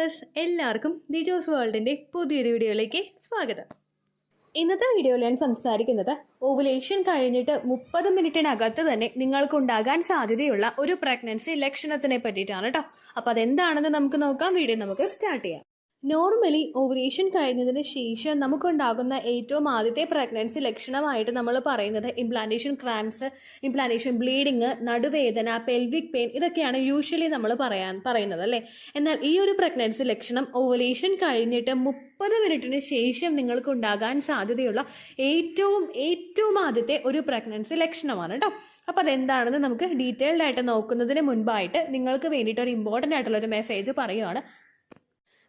Viewers, എല്ലാവർക്കും ദിജോസ് വേൾഡിൻ്റെ പുതിയൊരു വീഡിയോയിലേക്ക് സ്വാഗതം. ഇന്നത്തെ വീഡിയോയിൽ ഞാൻ സംസാരിക്കുന്നത് ഓവുലേഷൻ കഴിഞ്ഞിട്ട് 30 മിനിറ്റിനകത്ത് തന്നെ നിങ്ങൾക്കുണ്ടാകാൻ സാധ്യതയുള്ള ഒരു പ്രഗ്നൻസി ലക്ഷണത്തിനെ പറ്റിയിട്ടാണ് കേട്ടോ. അപ്പോൾ അതെന്താണെന്ന് നമുക്ക് നോക്കാം. വീഡിയോ നമുക്ക് സ്റ്റാർട്ട് ചെയ്യാം. നോർമലി ഓവുലേഷൻ കഴിഞ്ഞതിന് ശേഷം നമുക്കുണ്ടാകുന്ന ഏറ്റവും ആദ്യത്തെ പ്രഗ്നൻസി ലക്ഷണമായിട്ട് നമ്മൾ പറയുന്നത് ഇംപ്ലാന്റേഷൻ ക്രാംസ്, ഇംപ്ലാന്റേഷൻ ബ്ലീഡിങ്, നടുവേദന, പെൽവിക് പെയിൻ, ഇതൊക്കെയാണ് യൂഷ്വലി നമ്മൾ പറയുന്നത് അല്ലേ. എന്നാൽ ഈ ഒരു പ്രഗ്നൻസി ലക്ഷണം ഓവുലേഷൻ കഴിഞ്ഞിട്ട് 30 മിനിറ്റിന് ശേഷം നിങ്ങൾക്ക് ഉണ്ടാകാൻ സാധ്യതയുള്ള ഏറ്റവും ആദ്യത്തെ ഒരു പ്രഗ്നൻസി ലക്ഷണമാണ് കേട്ടോ. അപ്പോൾ അതെന്താണെന്ന് നമുക്ക് ഡീറ്റെയിൽഡ് ആയിട്ട് നോക്കുന്നതിന് മുൻപായിട്ട് നിങ്ങൾക്ക് വേണ്ടിയിട്ട് ഒരു ഇമ്പോർട്ടൻ്റ് ആയിട്ടുള്ള ഒരു മെസ്സേജ് പറയുകയാണ്.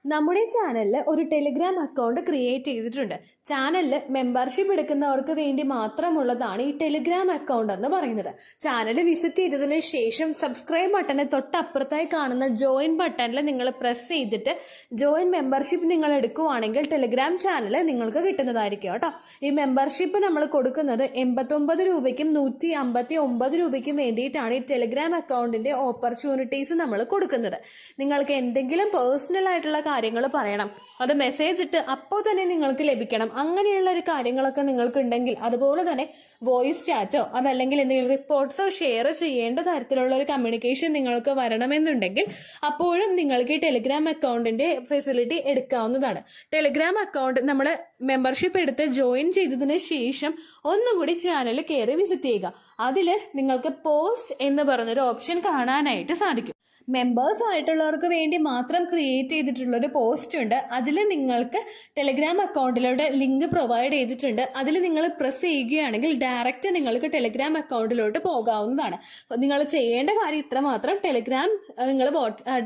നമ്മുടെ ചാനലിൽ ഒരു ടെലിഗ്രാം അക്കൗണ്ട് ക്രിയേറ്റ് ചെയ്തിട്ടുണ്ട്. ചാനലിൽ മെമ്പർഷിപ്പ് എടുക്കുന്നവർക്ക് വേണ്ടി മാത്രമുള്ളതാണ് ഈ ടെലിഗ്രാം അക്കൗണ്ട് എന്ന് പറയുന്നത്. ചാനൽ വിസിറ്റ് ചെയ്തതിന് ശേഷം സബ്സ്ക്രൈബ് ബട്ടന് തൊട്ടപ്പുറത്തായി കാണുന്ന ജോയിൻ ബട്ടണിൽ നിങ്ങൾ പ്രസ് ചെയ്തിട്ട് ജോയിൻ മെമ്പർഷിപ്പ് നിങ്ങൾ എടുക്കുവാണെങ്കിൽ ടെലിഗ്രാം ചാനൽ നിങ്ങൾക്ക് കിട്ടുന്നതായിരിക്കും കേട്ടോ. ഈ മെമ്പർഷിപ്പ് നമ്മൾ കൊടുക്കുന്നത് 89 രൂപയ്ക്കും 159 രൂപയ്ക്കും വേണ്ടിയിട്ടാണ് ഈ ടെലിഗ്രാം അക്കൗണ്ടിന്റെ ഓപ്പർച്യൂണിറ്റീസ് നമ്മൾ കൊടുക്കുന്നത്. നിങ്ങൾക്ക് എന്തെങ്കിലും പേഴ്സണൽ ആയിട്ടുള്ള കാര്യങ്ങൾ പറയണം, അത് മെസ്സേജ് ഇട്ട് അപ്പോൾ തന്നെ നിങ്ങൾക്ക് ലഭിക്കണം. അങ്ങനെയുള്ള ഒരു കാര്യങ്ങളൊക്കെ നിങ്ങൾക്ക് ഉണ്ടെങ്കിൽ, അതുപോലെ തന്നെ വോയിസ് ചാറ്റോ അതല്ലെങ്കിൽ എന്തെങ്കിലും റിപ്പോർട്ട്സോ ഷെയർ ചെയ്യേണ്ട തരത്തിലുള്ള ഒരു കമ്മ്യൂണിക്കേഷൻ നിങ്ങൾക്ക് വരണമെന്നുണ്ടെങ്കിൽ അപ്പോഴും നിങ്ങൾക്ക് ഈ ടെലിഗ്രാം അക്കൗണ്ടിന്റെ ഫെസിലിറ്റി എടുക്കാവുന്നതാണ്. ടെലിഗ്രാം അക്കൗണ്ട് നമ്മൾ മെമ്പർഷിപ്പ് എടുത്ത് ജോയിൻ ചെയ്തതിന് ശേഷം ഒന്നുകൂടി ചാനൽ കയറി വിസിറ്റ് ചെയ്യുക. അതിൽ നിങ്ങൾക്ക് പോസ്റ്റ് എന്ന് പറഞ്ഞൊരു ഓപ്ഷൻ കാണാനായിട്ട് സാധിക്കും. മെമ്പേഴ്സ് ആയിട്ടുള്ളവർക്ക് വേണ്ടി മാത്രം ക്രിയേറ്റ് ചെയ്തിട്ടുള്ള ഒരു പോസ്റ്റ് ഉണ്ട്. അതിൽ നിങ്ങൾക്ക് ടെലിഗ്രാം അക്കൗണ്ടിലൂടെ ലിങ്ക് പ്രൊവൈഡ് ചെയ്തിട്ടുണ്ട്. അതിൽ നിങ്ങൾ പ്രസ് ചെയ്യുകയാണെങ്കിൽ ഡയറക്റ്റ് നിങ്ങൾക്ക് ടെലിഗ്രാം അക്കൗണ്ടിലോട്ട് പോകാവുന്നതാണ്. നിങ്ങൾ ചെയ്യേണ്ട കാര്യം ഇത്ര മാത്രം: ടെലിഗ്രാം നിങ്ങൾ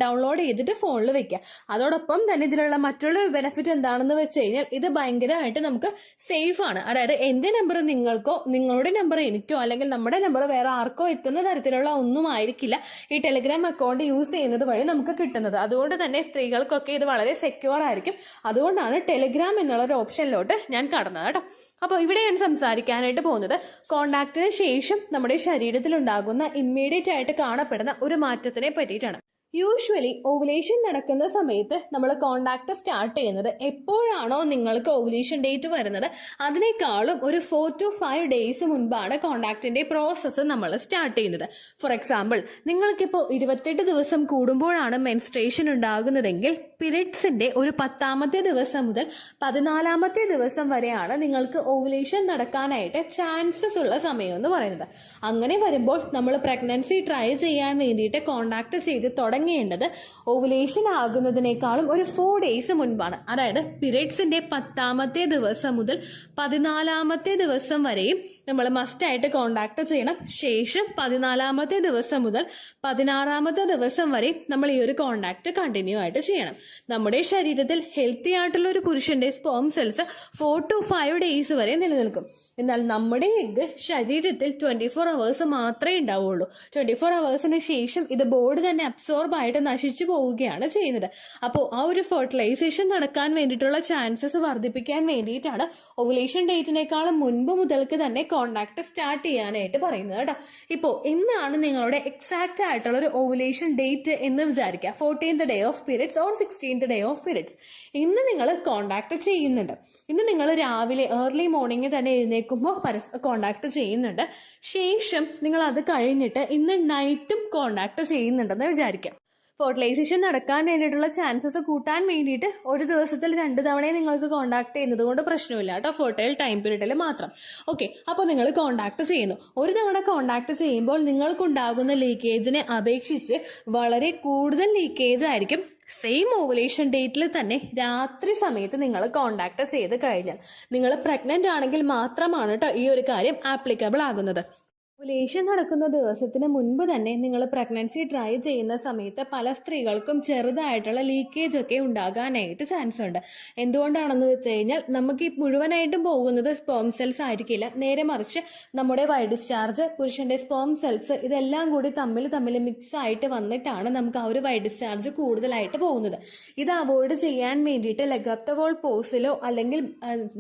ഡൗൺലോഡ് ചെയ്തിട്ട് ഫോണിൽ വെക്കുക. അതോടൊപ്പം തന്നെ ഇതിലുള്ള മറ്റുള്ള ബെനിഫിറ്റ് എന്താണെന്ന് വെച്ച് കഴിഞ്ഞാൽ ഇത് ഭയങ്കരമായിട്ട് നമുക്ക് സേഫ് ആണ്. അതായത് എന്റെ നമ്പർ നിങ്ങൾക്കോ നിങ്ങളുടെ നമ്പർ എനിക്കോ അല്ലെങ്കിൽ നമ്മുടെ നമ്പർ വേറെ ആർക്കോ എത്തുന്ന തരത്തിലുള്ള ഒന്നും ആയിരിക്കില്ല ഈ ടെലിഗ്രാം അക്കൗണ്ട് യൂസ് ചെയ്യുന്നത് വഴി നമുക്ക് കിട്ടുന്നത്. അതുകൊണ്ട് തന്നെ സ്ത്രീകൾക്കൊക്കെ ഇത് വളരെ സെക്യൂർ ആയിരിക്കും. അതുകൊണ്ടാണ് ടെലിഗ്രാം എന്നുള്ള ഒരു ഓപ്ഷനിലോട്ട് ഞാൻ കടന്നത് കേട്ടോ. അപ്പോൾ ഇവിടെ ഞാൻ സംസാരിക്കാനായിട്ട് പോകുന്നത് കോണ്ടാക്റ്റിന് ശേഷം നമ്മുടെ ശരീരത്തിൽ ഉണ്ടാകുന്ന ഇമ്മീഡിയറ്റ് ആയിട്ട് കാണപ്പെടുന്ന ഒരു മാറ്റത്തിനെ പറ്റിയിട്ടാണ്. യൂഷ്വലി ഓവുലേഷൻ നടക്കുന്ന സമയത്ത് നമ്മൾ കോണ്ടാക്ട് സ്റ്റാർട്ട് ചെയ്യുന്നത് എപ്പോഴാണോ നിങ്ങൾക്ക് ഓവുലേഷൻ ഡേറ്റ് വരുന്നത് അതിനേക്കാളും ഒരു 4 to 5 days മുൻപാണ് കോണ്ടാക്ടിന്റെ പ്രോസസ്സ് നമ്മൾ സ്റ്റാർട്ട് ചെയ്യുന്നത്. ഫോർ എക്സാമ്പിൾ, നിങ്ങൾക്കിപ്പോൾ 28 ദിവസം കൂടുമ്പോഴാണ് മെൻസ്ട്രേഷൻ ഉണ്ടാകുന്നതെങ്കിൽ പീരിയഡ്സിന്റെ ഒരു 10ാമത്തെ ദിവസം മുതൽ 14ാമത്തെ ദിവസം വരെയാണ് നിങ്ങൾക്ക് ഓവുലേഷൻ നടക്കാനായിട്ട് ചാൻസസ് ഉള്ള സമയം എന്ന് പറയുന്നത്. അങ്ങനെ വരുമ്പോൾ നമ്മൾ പ്രഗ്നൻസി ട്രൈ ചെയ്യാൻ വേണ്ടിയിട്ട് കോണ്ടാക്ട് ചെയ്ത് തുടങ്ങേണ്ടത് ഓവുലേഷൻ ആകുന്നതിനേക്കാളും ഒരു 4 days മുൻപാണ്. അതായത് പീരിയഡ്സിന്റെ 10ാമത്തെ ദിവസം മുതൽ 14ാമത്തെ ദിവസം വരെയും നമ്മൾ മസ്റ്റായിട്ട് കോണ്ടാക്ട് ചെയ്യണം. ശേഷം 14ാമത്തെ ദിവസം മുതൽ 16ാമത്തെ ദിവസം വരെ നമ്മൾ ഈ ഒരു കോണ്ടാക്ട് കണ്ടിന്യൂ ആയിട്ട് ചെയ്യണം. നമ്മുടെ ശരീരത്തിൽ ഹെൽത്തി ആയിട്ടുള്ള ഒരു പുരുഷന്റെ സ്പേം സെൽസ് 4 to 5 days വരെ നിലനിൽക്കും. എന്നാൽ നമ്മുടെ എഗ് ശരീരത്തിൽ 24 hours മാത്രമേ ഉണ്ടാവുള്ളൂ. 24 hours ശേഷം ഇത് ബോഡി തന്നെ അബ്സോർബ് ആയിട്ട് നശിച്ചു പോവുകയാണ് ചെയ്യുന്നത്. അപ്പോൾ ആ ഒരു ഫെർട്ടിലൈസേഷൻ നടക്കാൻ വേണ്ടിയിട്ടുള്ള ചാൻസസ് വർദ്ധിപ്പിക്കാൻ വേണ്ടിയിട്ടാണ് ഓവുലേഷൻ ഡേറ്റിനേക്കാളും മുൻപ് മുതൽക്ക് തന്നെ കോണ്ടാക്ട് സ്റ്റാർട്ട് ചെയ്യാനായിട്ട് പറയുന്നത് കേട്ടോ. ഇപ്പോൾ ഇന്നാണ് നിങ്ങളുടെ എക്സാക്റ്റ് ആയിട്ടുള്ള ഒരു ഓവുലേഷൻ ഡേറ്റ് എന്ന് വിചാരിക്കുക. 14th day of periods or 16th day of periods. ഇന്ന് നിങ്ങൾ കോണ്ടാക്ട് ചെയ്യുന്നുണ്ട്. ഇന്ന് നിങ്ങൾ രാവിലെ ഏർലി മോർണിംഗ് തന്നെ എഴുന്നേൽക്കുമ്പോൾ കോണ്ടാക്ട് ചെയ്യുന്നുണ്ട്. ശേഷം നിങ്ങൾ അത് കഴിഞ്ഞിട്ട് ഇന്ന് നൈറ്റും കോണ്ടാക്ട് ചെയ്യുന്നുണ്ടെന്ന് വിചാരിക്കാം. ഫെർട്ടിലൈസേഷൻ നടക്കാൻ വേണ്ടിയിട്ടുള്ള ചാൻസസ് കൂട്ടാൻ വേണ്ടിയിട്ട് ഒരു ദിവസത്തിൽ 2 തവണയും നിങ്ങൾക്ക് കോണ്ടാക്ട് ചെയ്യുന്നത് കൊണ്ട് പ്രശ്നമില്ല കേട്ടോ. ഫെർട്ടൈൽ ടൈം പീരീഡിൽ മാത്രം. ഓക്കെ, അപ്പോൾ നിങ്ങൾ കോണ്ടാക്ട് ചെയ്യുന്നു. ഒരു തവണ കോണ്ടാക്ട് ചെയ്യുമ്പോൾ നിങ്ങൾക്കുണ്ടാകുന്ന ലീക്കേജിനെ അപേക്ഷിച്ച് വളരെ കൂടുതൽ ലീക്കേജ് ആയിരിക്കും സെയിം ഓവുലേഷൻ ഡേറ്റിൽ തന്നെ രാത്രി സമയത്ത് നിങ്ങൾ കോണ്ടാക്ട് ചെയ്ത് കഴിഞ്ഞാൽ. നിങ്ങൾ പ്രഗ്നന്റ് ആണെങ്കിൽ മാത്രമാണ് കേട്ടോ ഈ ഒരു കാര്യം ആപ്ലിക്കബിൾ ആകുന്നത്. ഓവുലേഷൻ നടക്കുന്ന ദിവസത്തിന് മുൻപ് തന്നെ നിങ്ങൾ പ്രഗ്നൻസി ട്രൈ ചെയ്യുന്ന സമയത്ത് പല സ്ത്രീകൾക്കും ചെറുതായിട്ടുള്ള ലീക്കേജ് ഒക്കെ ഉണ്ടാകാനായിട്ട് ചാൻസ് ഉണ്ട്. എന്തുകൊണ്ടാണെന്ന് വെച്ച് കഴിഞ്ഞാൽ നമുക്ക് ഈ മുഴുവനായിട്ടും പോകുന്നത് സ്പേം സെൽസ് ആയിരിക്കില്ല. നേരെ മറിച്ച് നമ്മുടെ വൈറ്റ് ഡിസ്ചാർജ്, പുരുഷന്റെ സ്പേം സെൽസ്, ഇതെല്ലാം കൂടി തമ്മിൽ മിക്സ് ആയിട്ട് വന്നിട്ടാണ് നമുക്ക് ആ ഒരു വൈറ്റ് ഡിസ്ചാർജ് കൂടുതലായിട്ട് പോകുന്നത്. ഇത് അവോയ്ഡ് ചെയ്യാൻ വേണ്ടിയിട്ട് ലെഗ് ഓഫ് ദ വോൾ പോസിലോ അല്ലെങ്കിൽ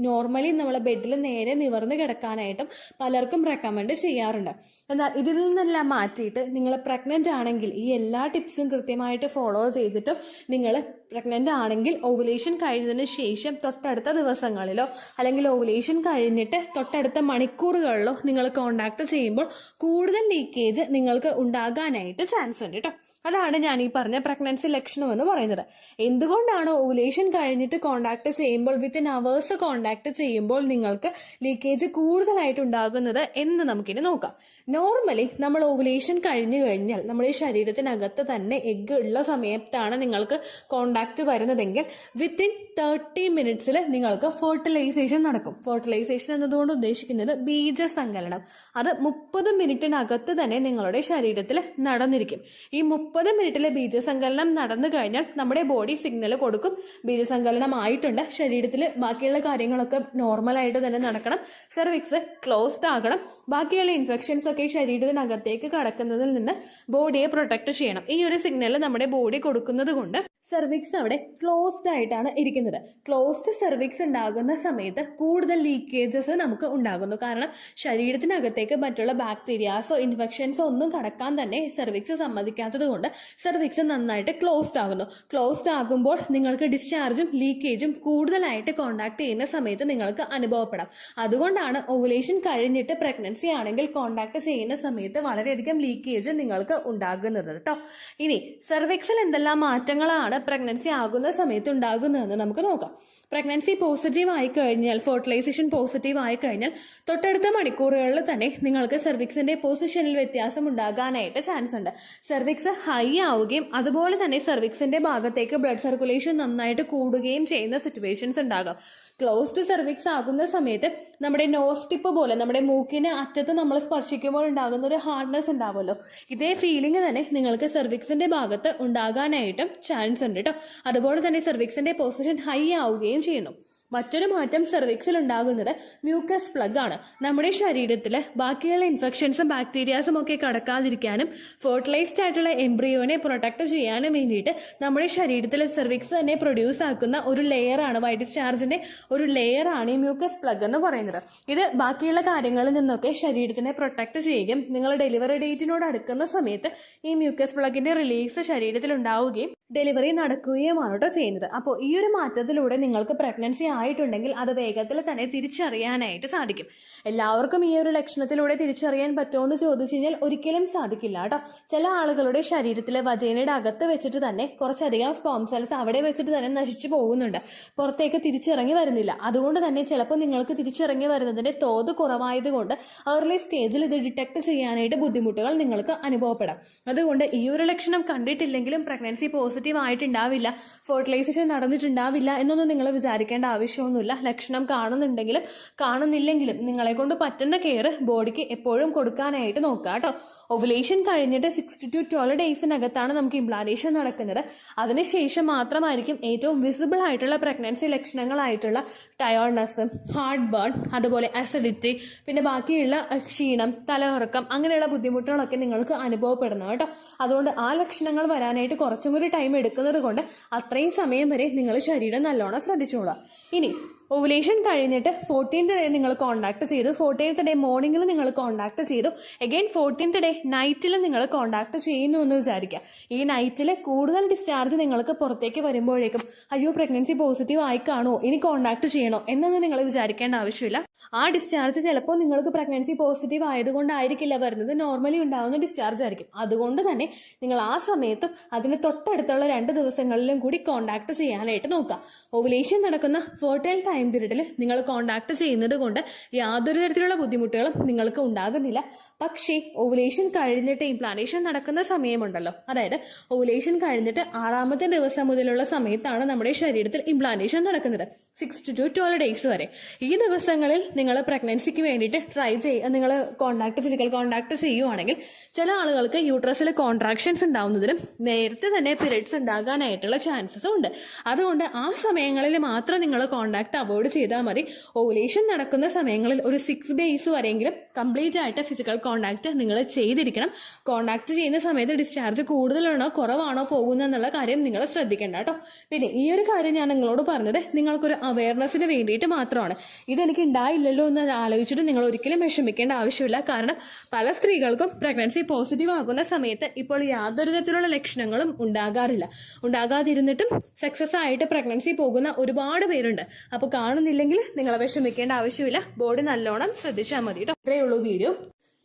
നോർമലി നമ്മളെ ബെഡിൽ നേരെ നിവർന്ന് കിടക്കാനായിട്ടും പലർക്കും റെക്കമെൻഡ് ചെയ്യാറുണ്ട്. ചെയ്യാറുണ്ട്. എന്നാൽ ഇതിൽ നിന്നെല്ലാം മാറ്റിയിട്ട് നിങ്ങൾ പ്രഗ്നൻ്റ് ആണെങ്കിൽ ഈ എല്ലാ ടിപ്സും കൃത്യമായിട്ട് ഫോളോ ചെയ്തിട്ടും നിങ്ങൾ പ്രഗ്നൻ്റ് ആണെങ്കിൽ ഓവുലേഷൻ കഴിഞ്ഞതിന് ശേഷം തൊട്ടടുത്ത ദിവസങ്ങളിലോ അല്ലെങ്കിൽ ഓവുലേഷൻ കഴിഞ്ഞിട്ട് തൊട്ടടുത്ത മണിക്കൂറുകളിലോ നിങ്ങൾ കോണ്ടാക്ട് ചെയ്യുമ്പോൾ കൂടുതൽ ലീക്കേജ് നിങ്ങൾക്ക് ഉണ്ടാകാനായിട്ട് ചാൻസ് ഉണ്ട് കേട്ടോ. അതാണ് ഞാൻ ഈ പറഞ്ഞ പ്രഗ്നൻസി ലക്ഷണം എന്ന് പറയുന്നത്. എന്തുകൊണ്ടാണ് ഓവുലേഷൻ കഴിഞ്ഞിട്ട് കോണ്ടാക്ട് ചെയ്യുമ്പോൾ വിത്തിൻ അവേഴ്സ് കോണ്ടാക്ട് ചെയ്യുമ്പോൾ നിങ്ങൾക്ക് ലീക്കേജ് കൂടുതലായിട്ട് ഉണ്ടാകുന്നത് എന്ന് നമുക്കിനി നോക്കാം. നോർമലി നമ്മൾ ഓവുലേഷൻ കഴിഞ്ഞു കഴിഞ്ഞാൽ നമ്മുടെ ശരീരത്തിനകത്ത് തന്നെ എഗ്ഗ് ഉള്ള സമയത്താണ് നിങ്ങൾക്ക് കോണ്ടാക്ട് വരുന്നതെങ്കിൽ വിത്തിൻ 30 മിനിറ്റ്സിൽ നിങ്ങൾക്ക് ഫെർട്ടിലൈസേഷൻ നടക്കും. ഫെർട്ടിലൈസേഷൻ എന്നതുകൊണ്ട് ഉദ്ദേശിക്കുന്നത് ബീജസങ്കലനം. അത് 30 മിനിറ്റിനകത്ത് തന്നെ നിങ്ങളുടെ ശരീരത്തിൽ നടന്നിരിക്കും. ഈ 30 മിനിറ്റിലെ ബീജസങ്കലനം നടന്നു കഴിഞ്ഞാൽ നമ്മുടെ ബോഡി സിഗ്നൽ കൊടുക്കും, ബീജസങ്കലനമായിട്ടുണ്ട്, ശരീരത്തിൽ ബാക്കിയുള്ള കാര്യങ്ങളൊക്കെ നോർമലായിട്ട് തന്നെ നടക്കണം, സെർവിക്സ് ക്ലോസ്ഡ് ആകണം, ബാക്കിയുള്ള ഇൻഫെക്ഷൻസ് ഒക്കെ ശരീരത്തിനകത്തേക്ക് കടക്കുന്നതിൽ നിന്ന് ബോഡിയെ പ്രൊട്ടക്ട് ചെയ്യണം. ഈ ഒരു സിഗ്നൽ നമ്മുടെ ബോഡി കൊടുക്കുന്നത് കൊണ്ട് സെർവിക്സ് അവിടെ ക്ലോസ്ഡ് ആയിട്ടാണ് ഇരിക്കുന്നത്. ക്ലോസ്ഡ് സെർവിക്സ് ഉണ്ടാകുന്ന സമയത്ത് കൂടുതൽ ലീക്കേജസ് നമുക്ക് ഉണ്ടാകുന്നു. കാരണം ശരീരത്തിനകത്തേക്ക് മറ്റുള്ള ബാക്ടീരിയാസോ ഇൻഫെക്ഷൻസോ ഒന്നും കടക്കാൻ തന്നെ സെർവിക്സ് സമ്മതിക്കാത്തത് കൊണ്ട് സെർവിക്സ് നന്നായിട്ട് ക്ലോസ്ഡ് ആകുന്നു. ക്ലോസ്ഡ് ആകുമ്പോൾ നിങ്ങൾക്ക് ഡിസ്ചാർജും ലീക്കേജും കൂടുതലായിട്ട് കോണ്ടാക്ട് ചെയ്യുന്ന സമയത്ത് നിങ്ങൾക്ക് അനുഭവപ്പെടാം. അതുകൊണ്ടാണ് ഓവുലേഷൻ കഴിഞ്ഞിട്ട് പ്രഗ്നൻസി ആണെങ്കിൽ കോണ്ടാക്ട് ചെയ്യുന്ന സമയത്ത് വളരെയധികം ലീക്കേജ് നിങ്ങൾക്ക് ഉണ്ടാകുന്നത് കേട്ടോ. ഇനി സെർവിക്സിൽ എന്തെല്ലാം മാറ്റങ്ങളാണ് പ്രഗ്നൻസി ആകുന്ന സമയത്ത് ഉണ്ടാകുന്നതെന്ന് നമുക്ക് നോക്കാം. പ്രഗ്നൻസി പോസിറ്റീവ് ആയി കഴിഞ്ഞാൽ, ഫെർട്ടിലൈസേഷൻ പോസിറ്റീവ് ആയി കഴിഞ്ഞാൽ തൊട്ടടുത്ത മണിക്കൂറുകളിൽ തന്നെ നിങ്ങൾക്ക് സെർവിക്സിന്റെ പൊസിഷനിൽ വ്യത്യാസം ഉണ്ടാകാനായിട്ട് ചാൻസ് ഉണ്ട്. സെർവിക്സ് ഹൈ ആവുകയും അതുപോലെ തന്നെ സെർവിക്സിന്റെ ഭാഗത്തേക്ക് ബ്ലഡ് സർക്കുലേഷൻ നന്നായിട്ട് കൂടുകയും ചെയ്യുന്ന സിറ്റുവേഷൻസ് ഉണ്ടാകാം. ക്ലോസ്ഡ് സെർവിക്സ് ആകുന്ന സമയത്ത് നമ്മുടെ നോസ് ടിപ്പ് പോലെ നമ്മുടെ മൂക്കിന് അറ്റത്ത് നമ്മൾ സ്പർശിക്കുമ്പോൾ ഉണ്ടാകുന്ന ഒരു ഹാർഡ്നെസ് ഉണ്ടാവുമല്ലോ, ഇതേ ഫീലിംഗ് തന്നെ നിങ്ങൾക്ക് സെർവിക്സിന്റെ ഭാഗത്ത് ഉണ്ടാകാനായിട്ടും ചാൻസ് ഉണ്ട് കേട്ടോ. അതുപോലെ തന്നെ സെർവിക്സിന്റെ പൊസിഷൻ ഹൈ ആവുകയും ചെയ്യുന്നു. മറ്റൊരു മാറ്റം സെർവിക്സിൽ ഉണ്ടാകുന്നത് മ്യൂക്കസ് പ്ലഗ് ആണ്. നമ്മുടെ ശരീരത്തിൽ ബാക്കിയുള്ള ഇൻഫെക്ഷൻസും ബാക്ടീരിയാസും ഒക്കെ കടക്കാതിരിക്കാനും ഫെർട്ടിലൈസ്ഡ് ആയിട്ടുള്ള എംബ്രിയോനെ പ്രൊട്ടക്ട് ചെയ്യാനും വേണ്ടിയിട്ട് നമ്മുടെ ശരീരത്തിൽ സെർവിക്സ് തന്നെ പ്രൊഡ്യൂസ് ആക്കുന്ന ഒരു ലെയറാണ്, വൈറ്റ് ഡിസ്ചാർജിന്റെ ഒരു ലെയറാണ് ഈ മ്യൂക്കസ് പ്ലഗ് എന്ന് പറയുന്നത്. ഇത് ബാക്കിയുള്ള കാര്യങ്ങളിൽ നിന്നൊക്കെ ശരീരത്തിനെ പ്രൊട്ടക്ട് ചെയ്യുകയും നിങ്ങൾ ഡെലിവറി ഡേറ്റിനോട് അടുക്കുന്ന സമയത്ത് ഈ മ്യൂക്കസ് പ്ലഗിന്റെ റിലീസ് ശരീരത്തിൽ ഉണ്ടാവുകയും ഡെലിവറി നടക്കുകയുമാണ് കേട്ടോ ചെയ്യുന്നത്. അപ്പോൾ ഈ ഒരു മാറ്റത്തിലൂടെ നിങ്ങൾക്ക് പ്രഗ്നൻസി ആയിട്ടുണ്ടെങ്കിൽ അത് വേഗത്തിൽ തന്നെ തിരിച്ചറിയാനായിട്ട് സാധിക്കും. എല്ലാവർക്കും ഈ ഒരു ലക്ഷണത്തിലൂടെ തിരിച്ചറിയാൻ പറ്റുമോ എന്ന് ചോദിച്ചു കഴിഞ്ഞാൽ ഒരിക്കലും സാധിക്കില്ല കേട്ടോ. ചില ആളുകളുടെ ശരീരത്തിലെ വജൈനയുടെ അകത്ത് വെച്ചിട്ട് തന്നെ കുറച്ചധികം സ്പേം സെൽസ് അവിടെ വെച്ചിട്ട് തന്നെ നശിച്ചു പോകുന്നുണ്ട്, പുറത്തേക്ക് തിരിച്ചിറങ്ങി വരുന്നില്ല. അതുകൊണ്ട് തന്നെ ചിലപ്പോൾ നിങ്ങൾക്ക് തിരിച്ചിറങ്ങി വരുന്നതിന്റെ തോത് കുറവായതുകൊണ്ട് ഏർലി സ്റ്റേജിൽ ഇത് ഡിറ്റക്ട് ചെയ്യാനായിട്ട് ബുദ്ധിമുട്ടുകൾ നിങ്ങൾക്ക് അനുഭവപ്പെടാം. അതുകൊണ്ട് ഈ ഒരു ലക്ഷണം കണ്ടിട്ടില്ലെങ്കിലും പ്രഗ്നൻസി പോസിറ്റീവ് ആയിട്ടുണ്ടാവില്ല, ഫെർട്ടിലൈസേഷൻ നടന്നിട്ടുണ്ടാവില്ല എന്നൊന്നും നിങ്ങൾ വിചാരിക്കേണ്ട ആവശ്യമൊന്നുമില്ല. ലക്ഷണം കാണുന്നുണ്ടെങ്കിലും കാണുന്നില്ലെങ്കിലും നിങ്ങളെ കൊണ്ട് പറ്റുന്ന കെയർ ബോഡിക്ക് എപ്പോഴും കൊടുക്കാനായിട്ട് നോക്കുക കേട്ടോ. ഓവുലേഷൻ കഴിഞ്ഞിട്ട് 6 to 12 ഡേയ്സിനകത്താണ് നമുക്ക് ഇംപ്ലാന്റേഷൻ നടക്കുന്നത്. അതിനുശേഷം മാത്രമായിരിക്കും ഏറ്റവും വിസിബിൾ ആയിട്ടുള്ള പ്രഗ്നൻസി ലക്ഷണങ്ങളായിട്ടുള്ള ടയേർഡ്നെസ്, ഹാർട്ട് ബേൺ, അതുപോലെ അസിഡിറ്റി, പിന്നെ ബാക്കിയുള്ള ക്ഷീണം, തലകറക്കം, അങ്ങനെയുള്ള ബുദ്ധിമുട്ടുകളൊക്കെ നിങ്ങൾക്ക് അനുഭവപ്പെടുന്നു കേട്ടോ. അതുകൊണ്ട് ആ ലക്ഷണങ്ങൾ വരാനായിട്ട് കുറച്ചും കൂടി ടൈം എടുക്കുന്നത് കൊണ്ട് അത്രയും സമയം വരെ നിങ്ങൾ ശരീരം നല്ലോണം ശ്രദ്ധിച്ചോളാം. ഇനി ഓവുലേഷൻ കഴിഞ്ഞിട്ട് 14th ഡേ നിങ്ങൾ കോണ്ടാക്ട് ചെയ്തു, 14th ഡേ മോർണിംഗിൽ നിങ്ങൾ കോണ്ടാക്ട് ചെയ്തു, അഗൈൻ 14th ഡേ നൈറ്റിൽ നിങ്ങൾ കോണ്ടാക്ട് ചെയ്യുന്നു എന്ന് വിചാരിക്കുക. ഈ നൈറ്റിൽ കൂടുതൽ ഡിസ്ചാർജ് നിങ്ങൾക്ക് പുറത്തേക്ക് വരുമ്പോഴേക്കും അയ്യോ പ്രഗ്നൻസി പോസിറ്റീവ് ആയി കാണുമോ, ഇനി കോണ്ടാക്ട് ചെയ്യണോ എന്നൊന്നും നിങ്ങൾ വിചാരിക്കേണ്ട ആവശ്യമില്ല. ആ ഡിസ്ചാർജ് ചിലപ്പോൾ നിങ്ങൾക്ക് പ്രഗ്നൻസി പോസിറ്റീവ് ആയതുകൊണ്ടായിരിക്കില്ല വരുന്നത്, നോർമലി ഉണ്ടാവുന്ന ഡിസ്ചാർജ് ആയിരിക്കും. അതുകൊണ്ട് തന്നെ നിങ്ങൾ ആ സമയത്തും അതിന് തൊട്ടടുത്തുള്ള 2 ദിവസങ്ങളിലും കൂടി കോണ്ടാക്ട് ചെയ്യാനായിട്ട് നോക്കുക. ഓവുലേഷൻ നടക്കുന്ന ഫെർട്ടൈൽ ടൈം പീരീഡിൽ നിങ്ങൾ കോണ്ടാക്ട് ചെയ്യുന്നത് കൊണ്ട് യാതൊരു തരത്തിലുള്ള ബുദ്ധിമുട്ടുകളും നിങ്ങൾക്ക് ഉണ്ടാകുന്നില്ല. പക്ഷേ ഓവുലേഷൻ കഴിഞ്ഞിട്ട് ഇംപ്ലാന്റേഷൻ നടക്കുന്ന സമയമുണ്ടല്ലോ, അതായത് ഓവുലേഷൻ കഴിഞ്ഞിട്ട് 6ാമത്തെ ദിവസം മുതലുള്ള സമയത്താണ് നമ്മുടെ ശരീരത്തിൽ ഇംപ്ലാന്റേഷൻ നടക്കുന്നത്, 6 to 12 ഡേയ്സ് വരെ. ഈ ദിവസങ്ങളിൽ നിങ്ങൾ പ്രഗ്നൻസിക്ക് വേണ്ടിയിട്ട് നിങ്ങൾ ഫിസിക്കൽ കോണ്ടാക്ട് ചെയ്യുവാണെങ്കിൽ ചില ആളുകൾക്ക് യൂട്രസിൽ കോൺട്രാക്ഷൻസ് ഉണ്ടാവുന്നതിനും നേരത്തെ തന്നെ പീരിയഡ്സ് ഉണ്ടാകാനായിട്ടുള്ള ചാൻസസ് ഉണ്ട്. അതുകൊണ്ട് ആ സമയങ്ങളിൽ മാത്രം നിങ്ങൾ കോണ്ടാക്ട് അവോയ്ഡ് ചെയ്താൽ മതി. ഓവുലേഷൻ നടക്കുന്ന സമയങ്ങളിൽ ഒരു 6 ഡേയ്സ് വരെയെങ്കിലും കംപ്ലീറ്റ് ആയിട്ട് ഫിസിക്കൽ കോണ്ടാക്ട് നിങ്ങൾ ചെയ്തിരിക്കണം. കോണ്ടാക്ട് ചെയ്യുന്ന സമയത്ത് ഡിസ്ചാർജ് കൂടുതലാണോ കുറവാണോ പോകുന്നത് എന്നുള്ള കാര്യം നിങ്ങൾ ശ്രദ്ധിക്കേണ്ട കേട്ടോ. പിന്നെ ഈ ഒരു കാര്യം ഞാൻ നിങ്ങളോട് പറഞ്ഞത് നിങ്ങൾക്കൊരു അവയർനെസ്സിന് വേണ്ടിയിട്ട് മാത്രമാണ്. ഇതെനിക്ക് ഉണ്ടായില്ലല്ലോ എന്ന് ആലോചിച്ചിട്ട് നിങ്ങൾ ഒരിക്കലും വിഷമിക്കേണ്ട ആവശ്യമില്ല. കാരണം പല സ്ത്രീകൾക്കും പ്രഗ്നൻസി പോസിറ്റീവ് ആകുന്ന സമയത്ത് ഇപ്പോൾ യാതൊരു തരത്തിലുള്ള ലക്ഷണങ്ങളും ഉണ്ടാകാതിരുന്നിട്ടും സക്സസ് ആയിട്ട് പ്രഗ്നൻസി പോകുന്ന ഒരുപാട് പേരുണ്ട്. അപ്പോൾ കാണുന്നില്ലെങ്കിൽ നിങ്ങൾ വിഷമിക്കേണ്ട ആവശ്യമില്ല. ബോഡി നല്ലോണം ശ്രദ്ധിച്ചാൽ മതി കേട്ടോ. ഇത്രയേ ഉള്ളൂ വീഡിയോ.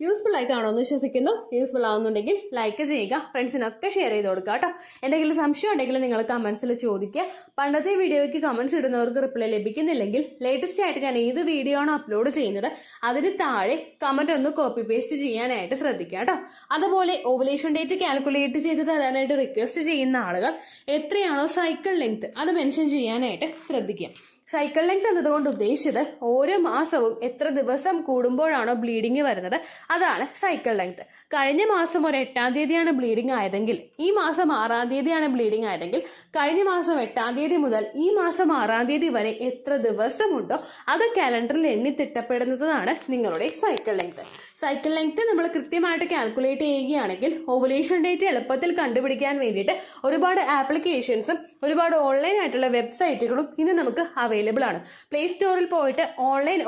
യൂസ്ഫുൾ ആയി കാണുമെന്ന് വിശ്വസിക്കുന്നു. യൂസ്ഫുൾ ആവുന്നുണ്ടെങ്കിൽ ലൈക്ക് ചെയ്യുക, ഫ്രണ്ട്സിനൊക്കെ ഷെയർ ചെയ്ത് കൊടുക്കുക കേട്ടോ. എന്തെങ്കിലും സംശയം ഉണ്ടെങ്കിൽ നിങ്ങൾ കമന്റ്സിൽ ചോദിക്കുക. പണ്ടത്തെ വീഡിയോയ്ക്ക് കമന്റ്സ് ഇടുന്നവർക്ക് റിപ്ലൈ ലഭിക്കുന്നില്ലെങ്കിൽ ലേറ്റസ്റ്റ് ആയിട്ട് ഞാൻ ഏത് വീഡിയോ ആണോ അപ്ലോഡ് ചെയ്യുന്നത് അതിന് താഴെ കമന്റ് ഒന്ന് കോപ്പി പേസ്റ്റ് ചെയ്യാനായിട്ട് ശ്രദ്ധിക്കുക കേട്ടോ. അതുപോലെ ഓവുലേഷൻ ഡേറ്റ് കാൽക്കുലേറ്റ് ചെയ്ത് തരാനായിട്ട് റിക്വസ്റ്റ് ചെയ്യുന്ന ആളുകൾ എത്രയാണോ സൈക്കിൾ ലെങ്ത് അത് മെൻഷൻ ചെയ്യാനായിട്ട് ശ്രദ്ധിക്കുക. സൈക്കിൾ ലെങ്ത് എന്നതുകൊണ്ട് ഉദ്ദേശിച്ചത് ഓരോ മാസവും എത്ര ദിവസം കൂടുമ്പോഴാണോ ബ്ലീഡിങ് വരുന്നത് അതാണ് സൈക്കിൾ ലെങ്ത്. കഴിഞ്ഞ മാസം ഒരു 8-ാം തീയതിയാണ് ബ്ലീഡിങ് ആയതെങ്കിൽ ഈ മാസം 6-ാം തീയതിയാണ് ബ്ലീഡിങ് ആയതെങ്കിൽ കഴിഞ്ഞ മാസം 8-ാം തീയതി മുതൽ ഈ മാസം 6-ാം തീയതി വരെ എത്ര ദിവസമുണ്ടോ അത് കാലണ്ടറിൽ എണ്ണി തിട്ടപ്പെടുന്നതാണ് നിങ്ങളുടെ സൈക്കിൾ ലെങ്ത്. സൈക്കിൾ ലെങ്ത് നമ്മൾ കൃത്യമായിട്ട് കാൽക്കുലേറ്റ് ചെയ്യുകയാണെങ്കിൽ ഓവുലേഷൻ ഡേറ്റ് എളുപ്പത്തിൽ കണ്ടുപിടിക്കാൻ വേണ്ടിയിട്ട് ഒരുപാട് ആപ്ലിക്കേഷൻസും ഒരുപാട് ഓൺലൈൻ ആയിട്ടുള്ള വെബ്സൈറ്റുകളും ഇന്ന് നമുക്ക് അവൈലബിൾ ആണ്. പ്ലേ സ്റ്റോറിൽ പോയിട്ട് ഓൺലൈൻ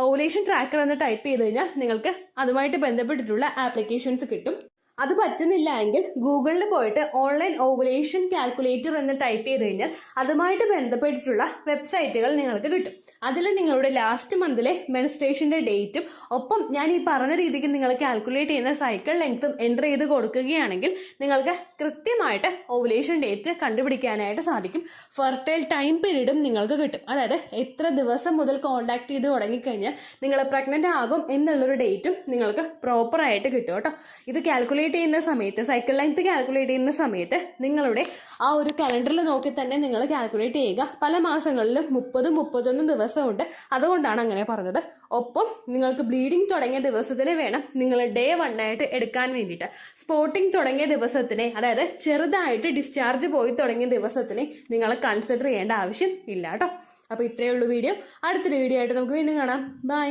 ഓവുലേഷൻ ട്രാക്കർ എന്ന് ടൈപ്പ് ചെയ്ത് കഴിഞ്ഞാൽ നിങ്ങൾക്ക് അതുമായിട്ട് ബന്ധപ്പെട്ടിട്ടുള്ള ആപ്ലിക്കേഷൻസ് കിട്ടും. അത് പറ്റുന്നില്ല എങ്കിൽ ഗൂഗിളിൽ പോയിട്ട് ഓൺലൈൻ ഓവുലേഷൻ കാൽക്കുലേറ്റർ എന്ന് ടൈപ്പ് ചെയ്ത് കഴിഞ്ഞാൽ അതുമായിട്ട് ബന്ധപ്പെട്ടിട്ടുള്ള വെബ്സൈറ്റുകൾ നിങ്ങൾക്ക് കിട്ടും. അതിൽ നിങ്ങളുടെ ലാസ്റ്റ് മന്തിലെ മെൻസ്ട്രേഷന്റെ ഡേറ്റും ഒപ്പം ഞാൻ ഈ പറഞ്ഞ രീതിക്ക് നിങ്ങൾ കാൽക്കുലേറ്റ് ചെയ്യുന്ന സൈക്കിൾ ലെങ്ത്തും എൻ്റർ ചെയ്ത് കൊടുക്കുകയാണെങ്കിൽ നിങ്ങൾക്ക് കൃത്യമായിട്ട് ഓവുലേഷൻ ഡേറ്റ് കണ്ടുപിടിക്കാനായിട്ട് സാധിക്കും. ഫെർട്ടൈൽ ടൈം പീരീഡും നിങ്ങൾക്ക് കിട്ടും. അതായത് എത്ര ദിവസം മുതൽ കോണ്ടാക്ട് ചെയ്ത് തുടങ്ങിക്കഴിഞ്ഞാൽ നിങ്ങൾ പ്രഗ്നന്റ് ആകും എന്നുള്ളൊരു ഡേറ്റും നിങ്ങൾക്ക് പ്രോപ്പറായിട്ട് കിട്ടും കേട്ടോ. ഇത് കാൽക്കുലേറ്റ് ചെയ്യുന്ന സമയത്ത് സൈക്കിൾ ലെങ്ത് കാൽക്കുലേറ്റ് ചെയ്യുന്ന സമയത്ത് നിങ്ങളുടെ ആ ഒരു കലണ്ടറിൽ നോക്കി തന്നെ നിങ്ങൾ കാൽക്കുലേറ്റ് ചെയ്യുക. പല മാസങ്ങളിലും 30-31 ദിവസമുണ്ട്. അതുകൊണ്ടാണ് അങ്ങനെ പറഞ്ഞത്. ഒപ്പം നിങ്ങൾക്ക് ബ്ലീഡിങ് തുടങ്ങിയ ദിവസത്തിന് വേണം നിങ്ങൾ ഡേ 1 ആയിട്ട് എടുക്കാൻ വേണ്ടിയിട്ട്. സ്പോട്ടിങ് തുടങ്ങിയ ദിവസത്തിനെ അതായത് ചെറുതായിട്ട് ഡിസ്ചാർജ് പോയി തുടങ്ങിയ ദിവസത്തിനെ നിങ്ങൾ കൺസിഡർ ചെയ്യേണ്ട ആവശ്യം ഇല്ല കേട്ടോ. അപ്പോൾ ഇത്രയേ ഉള്ളൂ വീഡിയോ. അടുത്തൊരു വീഡിയോ ആയിട്ട് നമുക്ക് വീണ്ടും കാണാം. ബൈ.